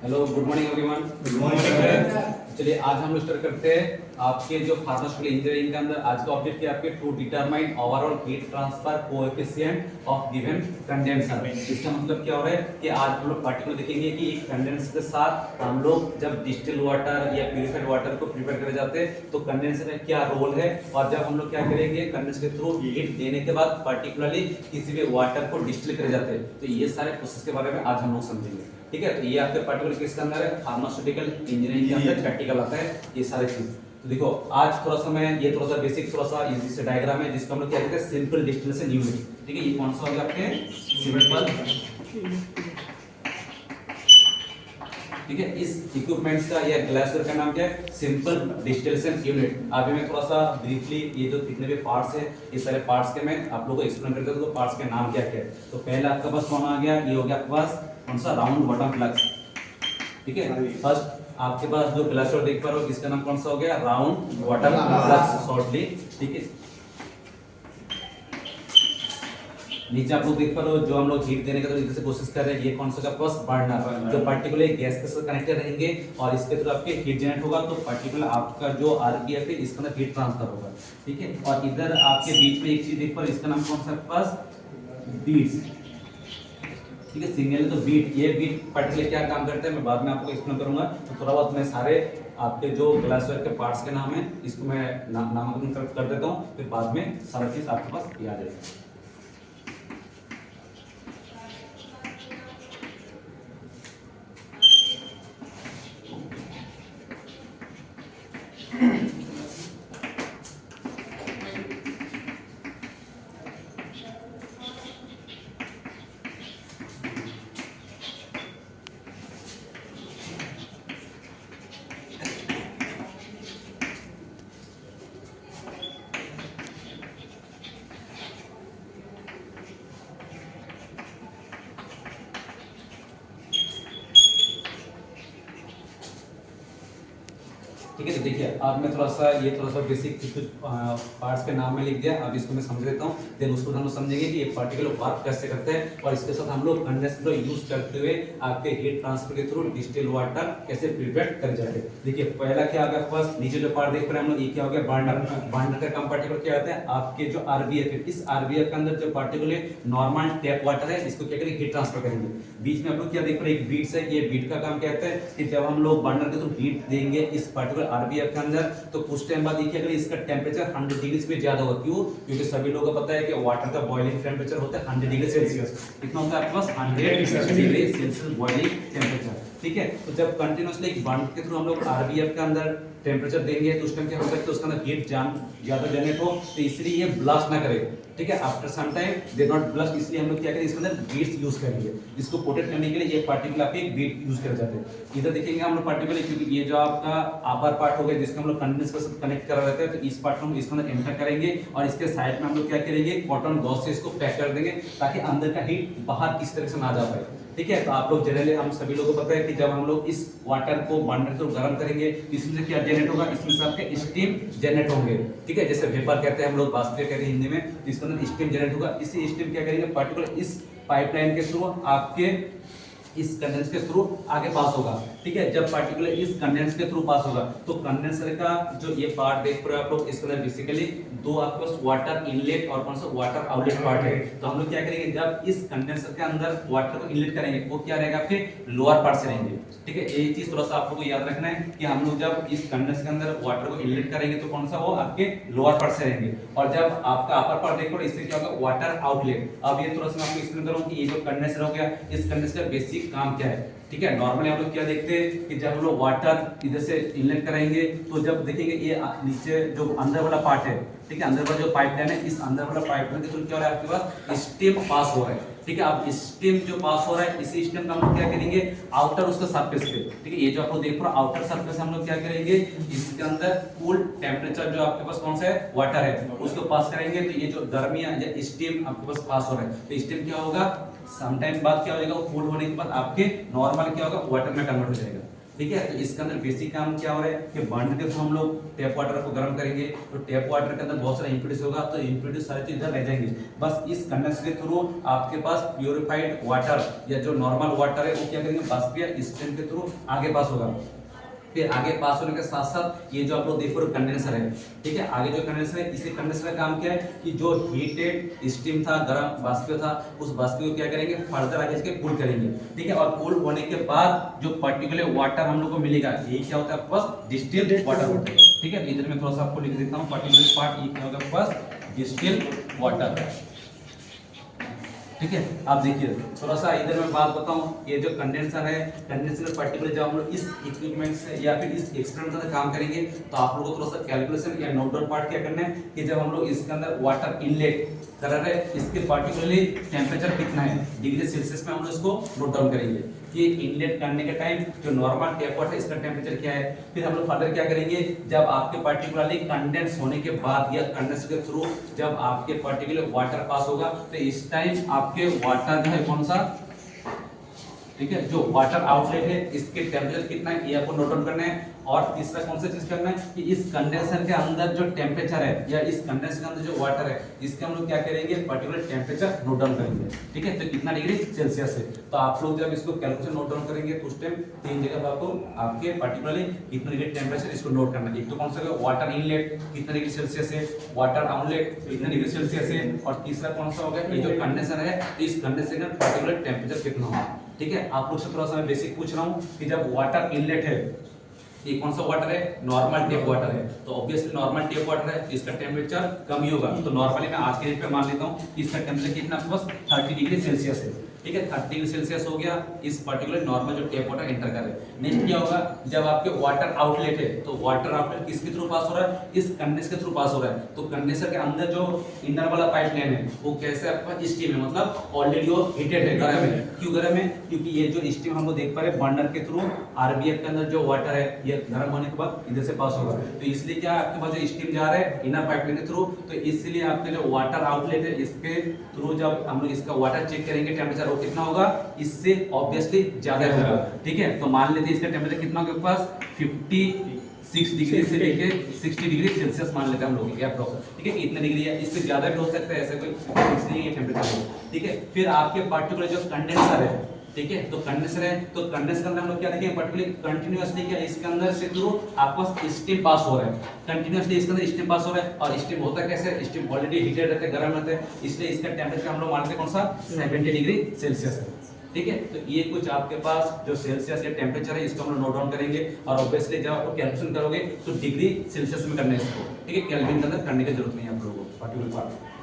Hello, good morning everyone. Good morning. चलिए आज हम लोग स्टार्ट करते हैं आपके जो फार्मास्यूटिकल इंजीनियरिंग के अंदर आज का ऑब्जेक्ट है आपके to determine overall heat transfer coefficient of given condenser. इसका मतलब क्या हो रहा है कि आज हम लोग पार्टिकुलर देखेंगे कि एक कंडेंसर के साथ हम लोग जब डिस्टिल वाटर या प्यूरिफाइड वाटर को प्रिपेयर करे जाते हैं तो कंडेंसर का क्या रोल है, और जब हम लोग क्या करेंगे कंडेंसर के थ्रू हीट देने के बाद पर्टिकुलरली किसी भी वाटर को डिस्टिल करे जाते हैं, तो ये सारे प्रोसेस के बारे में आज हम लोग समझेंगे। ठीक है, तो ये आपके पर्टिकुलर किसके अंदर है, फार्मास्यूटिकल इंजीनियरिंग के अंदर प्रैक्टिकल आता है ये सारे चीज। तो देखो आज थोड़ा सा मैं ये थोड़ा सा बेसिक थोड़ा सा इजी से डायग्राम है जिसको हम लोग क्या कहते हैं सिंपल डिस्टिलेशन यूनिट। ठीक है, ये कौन सा होगा आपके सिंपल। ठीक है, इस इक्विपमेंट्स का या ग्लासवेयर का नाम क्या है, सिंपल डिस्टिलेशन यूनिट। अभी मैं थोड़ा सा ब्रीफली ये जो जितने भी पार्ट्स है ये सारे पार्ट्स के मैं आप लोगों को एक्सप्लेन करता हूं, तो पार्ट्स के नाम क्या क्या है। तो पहला आपका पास कौन आ गया, ये हो गया आपके पास कौन सा, राउंड बॉटम फ्लक्स। ठीक है, फर्स्ट आपके पास जो ग्लासवेयर देख पा रहे हो इसका नाम कौन सा हो गया, राउंड बॉटम फ्लक्स शॉर्टली। ठीक है, नीचे आप लोग देख पा रहे हो जो हम लोग हीट देने का तो जैसे कोशिश कर रहे हैं, ये कौन सा का बर्नर जो पर्टिकुलर गैस के साथ कनेक्टेड रहेंगे और इसके थ्रू आपके हीट जनरेट होगा, तो पर्टिकुलर आपका जो आरपीएफ है इसके अंदर हीट ट्रांसफर होगा। ठीक है, और इधर आपके बीच में एक चीज देख पा रहे हो इसका नाम कौन सा पास, बीट्स। ठीक है, सिग्नल तो बीट, ये बीट पर्टिकुलर क्या काम करता है मैं बाद में आपको एक्सप्लेन करूंगा। तो थोड़ा बहुत मैं सारे आपके जो ग्लासवेयर के पार्ट्स के नाम है इसको मैं नामकरण कर देता हूँ, फिर बाद में सारा चीज आपके पास याद रहेगा। ठीक है, तो देखिए अब मैं थोड़ा सा बेसिक कुछ पार्ट्स के नाम में लिख दिया, अब इसको मैं समझ देता हूँ, देन उसको हम लोग समझेंगे कि ये पर्टिकुलर वर्क कैसे करते हैं और इसके साथ हम लोग कंडेंसर यूज करते हुए आपके हीट ट्रांसफर के थ्रू डिस्टिल वाटर कैसे प्रिपेयर कर जाते हैं। देखिए पहला क्या आ गया, फर्स्ट नीचे जो पार्ट देख रहे हैं हम लोग, ये क्या हो गया, बर्नर। बर्नर का काम पर्टिकुलर क्या होता है, आपके जो आरबीएफ है इस आरबीएफ के अंदर जो पर्टिकुलर नॉर्मल टैप वाटर है इसको क्या करेंगे, हीट ट्रांसफर करेंगे। बीच में आप लोग क्या देख रहे हैं, एक बीट्स है, ये बीट का काम क्या होता है कि जब हम लोग बर्नर के थ्रू हीट देंगे इस पर्टिकुलर आरबीएफ के अंदर, तो कुछ टाइम बाद देखिए अगर इसका टेंपरेचर 100 डिग्री से ज्यादा होगा, क्यों, क्योंकि सभी लोगों को पता है कि वाटर का बॉइलिंग टेंपरेचर होता है 100 डिग्री सेल्सियस। कितना होता है आपके पास, 100 डिग्री सेल्सियस बॉइलिंग टेंपरेचर। ठीक है, तो जब कंटिन्यूअसली एक बर्नर के थ्रू हम लोग आरबीएफ के अंदर टेंपरेचर देंगे तो उस टाइम क्या होता है कि उसके अंदर हीट ज्यादा जनरेट हो, तो इसलिए ये ब्लास्ट ना करे। ठीक है, after some time they not blast, इसलिए हम लोग क्या करें इसके अंदर बीट्स यूज करेंगे। इसको प्रोटेक्ट करने के लिए ये पर्टिकुलर आपके बीट यूज करे जाते हैं। इधर देखेंगे हम लोग पर्टिकुलर, क्योंकि ये जो आपका अपर पार्ट हो गया जिसको हम लोग कंडेंसर के साथ कनेक्ट करा रहते हैं, तो इस पार्ट को हम इसके अंदर एंटर करेंगे और इसके साइड में हम लोग क्या करेंगे, कॉटन गॉज से इसको पैक कर देंगे ताकि अंदर का हीट बाहर किस तरह से ना जा पाए। ठीक है, तो आप लोग जनरली हम सभी लोगों को पता है कि जब हम लोग इस वाटर को बर्नर से गर्म करेंगे तो इसमें से क्या जनरेट होगा, इसमें से आपके स्टीम जनरेट होंगे। ठीक है, जैसे वेपर कहते हैं हम लोग, वाष्प कहते हैं हिंदी में, तो इसके अंदर स्टीम जनरेट होगा। इसी स्टीम क्या करेंगे पर्टिकुलर इस पाइपलाइन के थ्रू आपके इस कंडेंसर के थ्रू आगे पास होगा। ठीक है, जब पर्टिकुलर इस कंडेंसर के थ्रू पास होगा तो कंडेंसर का जो ये पार्ट देख रहे हो आप लोग, इसके अंदर बेसिकली दो आपके पास वाटर इनलेट और कौन सा वाटर आउटलेट पार्ट है। तो हम लोग क्या करेंगे, जब इस कंडेंसर के अंदर वाटर को इनलेट करेंगे वो क्या रहेगा, आपके लोअर पार्ट से रहेंगे। ठीक है, ये चीज थोड़ा सा आप लोगों को याद रखना है कि हम लोग जब इस कंडेंसर के अंदर वाटर को इनलेट करेंगे तो कौन सा, वो आपके लोअर पार्ट से रहेंगे, और जब आपका अपर पार्ट देखो इससे क्या होगा, वाटर आउटलेट। अब ये थोड़ा सा मैं आपको एक्सप्लेन करूं कि ये जो कंडेंसर हो गया, इस कंडेंसर का बेसिक काम क्या है। ठीक है, नॉर्मली हम लोग क्या देखते हैं कि जब हम लोग वाटर इधर से इनलेट कराएंगे तो जब देखेंगे ये नीचे जो अंदर वाला पार्ट है, ठीक है, अंदर वाला जो पाइपलाइन है, इस अंदर वाला पाइपलाइन के थ्रू क्या हो रहा है, आपके पास स्टीम पास हो रहा है। ठीक है, अब स्टीम जो पास हो रहा है इसी स्टीम का हम लोग क्या करेंगे, आउटर उसका सरफेस पे, ठीक है, ये जो आप लोग देख रहे हो आउटर सरफेस हम लोग क्या करेंगे, इसके अंदर कूल टेम्परेचर जो आपके पास कौन सा है, वाटर है, उसको पास करेंगे। तो ये जो गर्मी या स्टीम आपके पास पास हो रहा है, तो स्टीम क्या होगा, सम टाइम बाद क्या हो जाएगा, वो कूल होने के बाद आपके नॉर्मल क्या होगा, वाटर में कन्वर्ट हो जाएगा। ठीक है। तो इसके अंदर बेसिक काम क्या हो रहा है कि बर्नर के थ्रू हम लोग टैप वाटर को गर्म करेंगे, तो टैप वाटर के अंदर बहुत सारा इंप्यूरिटीज होगा, तो इंप्यूरिटीज सारी चीज इधर रह जाएंगी। बस इस कंडेंसर के थ्रू आपके पास प्यूरिफाइड वाटर या जो नॉर्मल वाटर है वो क्या करेंगे, बाष्पीय स्ट्रीम के थ्रू आगे पास होगा। फिर आगे पास होने के साथ साथ ये जो आप लोग देख रहे हो कंडेंसर है, ठीक है। आगे जो कंडेंसर है, इसी कंडेंसर का काम क्या है कि जो हीटेड स्टीम था, गर्म बाष्पीय था, उस बाष्पीय को क्या करेंगे, फर्दर आगे इसके कूल करेंगे, ठीक है। और कूल होने के बाद जो पर्टिकुलर वाटर हम लोग को मिलेगा, ये क्या होता है आपके पास, डिस्टिल्ड वाटर होता है, ठीक है। इधर मैं थोड़ा सा आपको लिख देता हूँ पर्टिकुलर पार्ट, ये क्या होगा आपके पास, डिस्टिल्ड वाटर, ठीक है। आप देखिए थोड़ा सा इधर मैं बात बताऊं, ये जो कंडेंसर है, कंडेंसर पर्टिकुलर जब हम लोग इस इक्विपमेंट से या फिर इस एक्सपेरिमेंट से काम करेंगे, तो आप लोगों को थोड़ा सा कैलकुलेशन या नोट डाउन पार्ट क्या करना है कि जब हम लोग इसके अंदर वाटर इनलेट कर रहे हैं, इसके पर्टिकुलरली टेम्परेचर कितना है डिग्री सेल्सियस में, हम लोग इसको नोट डाउन करेंगे कि इनलेट करने के टाइम जो नॉर्मल टैप वाटर है इसका टेम्परेचर क्या है। फिर हम लोग फर्दर क्या करेंगे, जब आपके पर्टिकुलरली कंडेंस होने के बाद या कंडेंस के थ्रू जब आपके पर्टिकुलर वाटर पास होगा, तो इस टाइम आपके वाटर जो है कौन सा, ठीक है, जो वाटर आउटलेट है इसके टेम्परेचर कितना है ये आपको नोट डाउन करना है। और तीसरा कौन सा चीज करना है कि इस कंडेंसर के अंदर जो टेम्परेचर है या इस कंडेंसर के अंदर जो वाटर है, इसके हम लोग क्या करेंगे, पर्टिकुलर टेम्परेचर नोट डाउन करेंगे, ठीक है। तो कितना डिग्री सेल्सियस है, तो आप लोग जब इसको कैलकुलेशन नोट डाउन करेंगे तो उस टाइम तीन जगह पर आपको आपके पर्टिकुलरली कितना डिग्री टेम्परेचर इसको नोट करना है। एक तो कौन सा है, वाटर इनलेट कितना डिग्री सेल्सियस है, वाटर आउटलेट कितना डिग्री सेल्सियस है, और तीसरा कौन सा होगा, ये जो कंडेंसर है, तो इस कंडेंसर का पर्टिकुलर टेम्परेचर कितना होगा, ठीक है। आप लोग से थोड़ा सा मैं बेसिक पूछ रहा हूँ कि जब वाटर इनलेट है, ये कौन सा वाटर है, नॉर्मल टेप वाटर है, तो ऑब्वियसली नॉर्मल टेप वाटर है, इसका टेम्परेचर कम ही होगा। तो नॉर्मली मैं आज के डेट पे मान लेता हूँ कि इसका टेम्परेचर कितना आपके पास 30 डिग्री सेल्सियस है, ठीक है। 30 डिग्री सेल्सियस हो गया इस पर्टिकुलर नॉर्मल जो टेप वाटर एंटर कर रहे हैं। नेक्स्ट क्या होगा, जब आपके वाटर आउटलेट है, तो वाटर आउटलेट किसके थ्रू पास हो रहा है, इस कंडेंसर के थ्रू पास हो रहा है। तो कंडेंसर के अंदर जो इनर वाला पाइपलाइन है वो कैसे आपके पास स्टीम है, मतलब ऑलरेडी वो हीटेड है, गर्म है। क्यों गर्म है, क्योंकि ये जो स्टीम हम लोग देख पा रहे हैं बर्नर के थ्रू आरबीएफ के अंदर जो वाटर है ये गर्म होने के बाद इधर से पास होगा, तो इसलिए क्या आपके पास जो स्टीम जा रहा है इनर पाइपलाइन के थ्रू, तो इसलिए आपके जो वाटर आउटलेट है इसके थ्रू जब हम लोग इसका वाटर चेक करेंगे टेम्परेचर वो कितना होगा, इससे ऑब्वियसली ज्यादा होगा, ठीक है। तो मान लेते हैं इसका टेम्परेचर कितना होगा आपके पास 56 डिग्री से लेके 60 डिग्री सेल्सियस मान लेते हैं हम लोग अप्रोक्स, ठीक है। इतने डिग्री है, इससे ज्यादा भी हो सकता है, ऐसा कोई फिक्स नहीं है टेम्परेचर, ठीक है। फिर आपके पर्टिकुलर जो कंडेंसर है, ठीक है, तो कंडेंसर है, तो कंडेंसर के अंदर हम लोग क्या देखेंगे, पर्टिकुलर कंटिन्यूअसली क्या इसके अंदर से थ्रू आपको स्टीम पास हो रहा है, कंटिन्यूअसली इसके अंदर स्टीम पास हो रहा है। और स्टीम होता कैसे, स्टीम ऑलरेडी हीटेड रहता है, गर्म रहता है, इसलिए इसका टेम्परेचर हम लोग मानते हैं कौन सा, 70 डिग्री सेल्सियस है, ठीक है। तो ये कुछ आपके पास जो सेल्सियस या टेम्परेचर है इसको हम लोग नोट डाउन करेंगे, और ऑब्वियसली जब आपको कैलकुलेशन करोगे तो डिग्री सेल्सियस में करना है इसको, ठीक है। केल्विन के अंदर करने की जरूरत नहीं है आप लोगों को पर्टिकुलर पार्ट।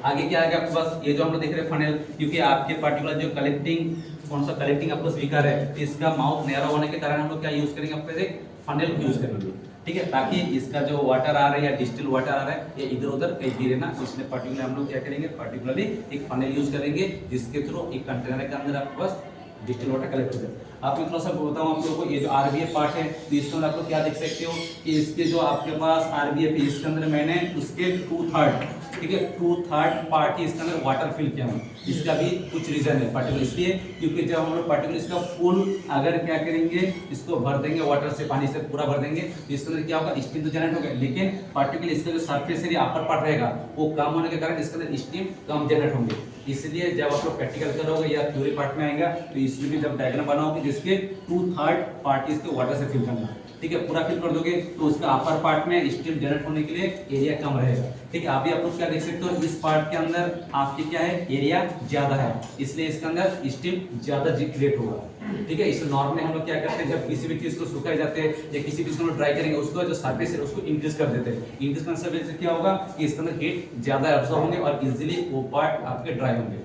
आगे क्या आएगा आपके पास, ये जो हम लोग देख रहे हैं फनेल, क्योंकि आपके पर्टिकुलर जो कलेक्टिंग कौन सा कलेक्टिंग आपको स्पीकर है, तो इसका माउथ नैरो होने के कारण हम लोग क्या यूज करेंगे, आपके एक फनेल यूज करेंगे, ठीक है, ताकि इसका जो वाटर आ रहा है या डिस्टिल वाटर आ रहा है ये इधर उधर कहीं गिरे ना, इसलिए पर्टिकुलर हम लोग क्या करेंगे, पर्टिकुलरली एक फनेल यूज करेंगे जिसके थ्रू एक कंटेनर के अंदर आपके पास डिस्टिल वाटर कलेक्ट हो जाए। आप मैं थोड़ा सा बताऊं आप लोगों को, ये जो आरबीएफ पार्ट है, तो इसके अंदर आप लोग क्या देख सकते हो कि इसके जो आपके पास आरबीएफ है इसके अंदर मैंने उसके 2/3, ठीक है, 2/3 पार्ट ही इसके अंदर वाटर फिल किया हूं। इसका भी कुछ रीजन है पर्टिकुलर, इसलिए क्योंकि जब हम लोग पर्टिकुलर इसका फुल अगर क्या करेंगे, इसको भर देंगे वाटर से, पानी से पूरा भर देंगे, तो इसके अंदर क्या होगा, स्टीम तो जनरेट होगा, लेकिन पर्टिकुलर इसका जो सरफेस एरिया अपर पार्ट रहेगा वो कम होने के कारण इसके अंदर स्टीम कम जनरेट होंगे। इसलिए जब आप लोग प्रैक्टिकल करोगे या थ्योरी पार्ट में आएगा तो इसमें भी जब डायग्राम बनाओगे जिसके 2/3 पार्ट इसके वाटर से फिल करना, ठीक है, पूरा फिल कर दोगे तो उसका अपर पार्ट में स्टीम जनरेट होने के लिए एरिया कम रहेगा, ठीक है। अभी आप लोग क्या देख सकते हो, इस पार्ट के अंदर आपके क्या है, एरिया ज्यादा है, इसलिए इसके अंदर स्टीम ज्यादा क्रिएट होगा, ठीक है। इसलिए नॉर्मली हम लोग क्या करते हैं, जब किसी भी चीज को सुखाए जाते हैं या किसी भी चीज को ड्राई करेंगे उसको जो सरफेस है उसको इंक्रीज कर देते हैं। इंक्रीज करने से क्या होगा कि इसके अंदर हीट ज्यादा एब्जॉर्ब होंगे और इजीली वो पार्ट आपके ड्राई होंगे,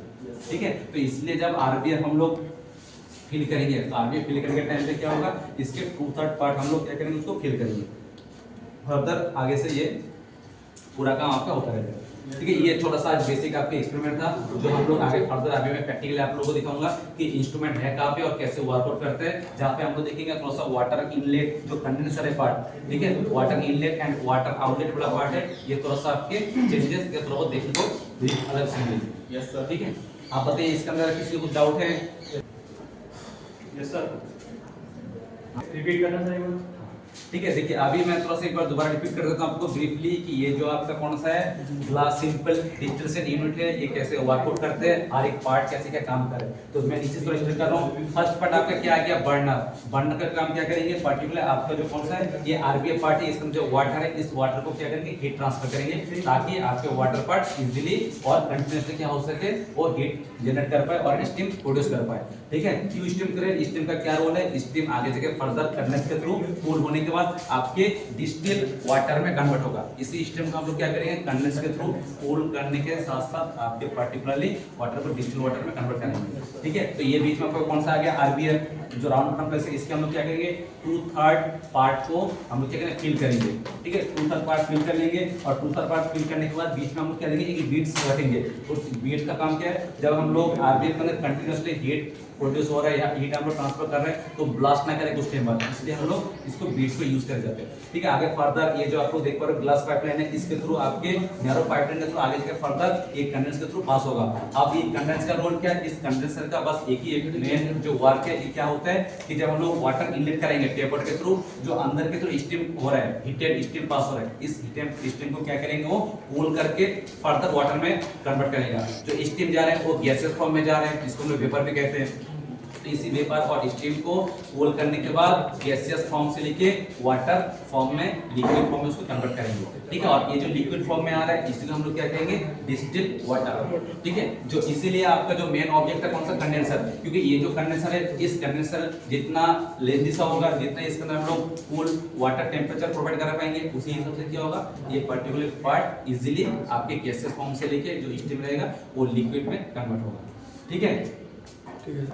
ठीक है। तो इसलिए जब आरबीएफ हम लोग फिल करेंगे, तो आरबीएफ फिल करने के टाइम पे क्या होगा, इसके 2/3 पार्ट हम लोग क्या करेंगे, उसको फिल करेंगे। फर्दर आगे से ये पूरा काम आपका होता रहेगा, ठीक है। ये छोटा सा बेसिक आपके एक्सपेरिमेंट था जो हम लोग आगे फर्दर आगे में प्रैक्टिकली आप लोगों को दिखाऊंगा कि इंस्ट्रूमेंट है कहाँ पे और कैसे वर्कआउट करते हैं, जहाँ पे हम लोग देखेंगे थोड़ा सा वाटर इनलेट जो कंडेंसर है पार्ट, ठीक है, water inlet and water outlet वाला पार्ट है, ये थोड़ा सा आपके चेंजेस के थोड़ा बहुत देखने को अलग से मिलेंगे। यस सर, ठीक है। आप बताइए इसके अंदर किसी को कुछ डाउट है? Yes sir. रिपीट करना सर एक बार। ठीक है, देखिए अभी मैं थोड़ा सा एक बार दोबारा रिपीट कर देता हूं आपको ब्रीफली कि ये जो आपका कौन सा है ग्लास सिंपल डिस्टिलेशन यूनिट है, ये कैसे वर्कआउट करते हैं, हर एक पार्ट कैसे क्या काम करे। तो मैं नीचे थोड़ा स्टार्ट कर रहा हूं। फर्स्ट पार्ट आपका क्या आ गया, बर्नर। बर्नर का काम क्या करेंगे, पर्टिकुलर आपका जो कौन सा है ये आरबीएफ पार्ट है, इसमें जो वाटर है इस वाटर को क्या करेंगे, हीट ट्रांसफर करेंगे ताकि आपके वाटर पार्ट इजीली और कंटिन्यूअसली क्या हो सके, वो हीट जनरेट कर पाए और स्टीम प्रोड्यूस कर पाए। ठीक है, क्यों स्टीम करें, स्टीम का क्या रोल है, स्टीम आगे जाके फर्दर कंडेंस के थ्रू कूल होने के बाद आपके डिस्टिल वाटर में कन्वर्ट होगा। इसी स्टीम को हम लोग क्या करेंगे, कंडेंस के थ्रू कूल करने के साथ साथ आपके पर्टिकुलरली वाटर को डिस्टिल वाटर में कन्वर्ट करेंगे। ठीक है, तो ये बीच में आपको कौन सा आ गया, आरबीएफ जो राउंड बटन प्लेस है, इसके हम लोग क्या करेंगे 2/3 पार्ट को हम लोग क्या करेंगे, फिल करेंगे। ठीक है, 2/3 पार्ट फिल कर लेंगे और 2/3 पार्ट फिल करने के बाद बीच में हम लोग क्या करेंगे, एक बीड्स रखेंगे। उस बीड्स का काम क्या है, जब हम लोग आरबीएफ के अंदर कंटिन्यूअसली हीट प्रोड्यूस हो रहा है या हीट हम लोग ट्रांसफर कर रहे हैं तो ब्लास्ट ना करे कुछ टाइम बाद, इसलिए हम लोग इसको बीड्स को यूज कर जाते हैं। ठीक है, आगे फर्दर ये जो आपको देख पा रहे हो ग्लास पाइपलाइन है, इसके थ्रू आपके नैरो पाइपलाइन के थ्रू आगे जाके फर्दर एक कंडेंसर के थ्रू पास होगा। अब ये कंडेंसर का रोल क्या है, इस कंडेंसर का बस एक ही मेन जो वर्क है, ये क्या होता है कि जब हम लोग वाटर इनलेट करेंगे टेपर के थ्रू, जो अंदर के थ्रू स्टीम हो रहा है, हीटेड स्टीम पास हो रहा है, इस हीटेड स्टीम को क्या करेंगे, वो कूल करके फर्दर वाटर में कन्वर्ट करेगा। जो स्टीम जा रहे हैं वो गैसेस फॉर्म में जा रहे हैं, इसको हम लोग वेपर भी कहते हैं। तो इसी वेपर और स्टीम को कूल करने के बाद गैसियस फॉर्म से लेके वाटर फॉर्म में, लिक्विड फॉर्म में उसको कन्वर्ट करेंगे। ठीक है, और ये जो लिक्विड फॉर्म में आ रहा है इसी को हम लोग क्या कहेंगे, डिस्टिल्ड वाटर। ठीक है, जो इसीलिए आपका जो मेन ऑब्जेक्ट है कौन सा, कंडेंसर, क्योंकि ये जो कंडेंसर है, इस कंडेंसर जितना लेंथी सा होगा, जितना इसके अंदर हम लोग कूल वाटर टेम्परेचर प्रोवाइड कर पाएंगे, उसी हिसाब से क्या होगा, ये पर्टिकुलर पार्ट इजीली आपके गैसियस फॉर्म से लेके जो स्टीम रहेगा वो लिक्विड में कन्वर्ट होगा। ठीक है, ठीक है।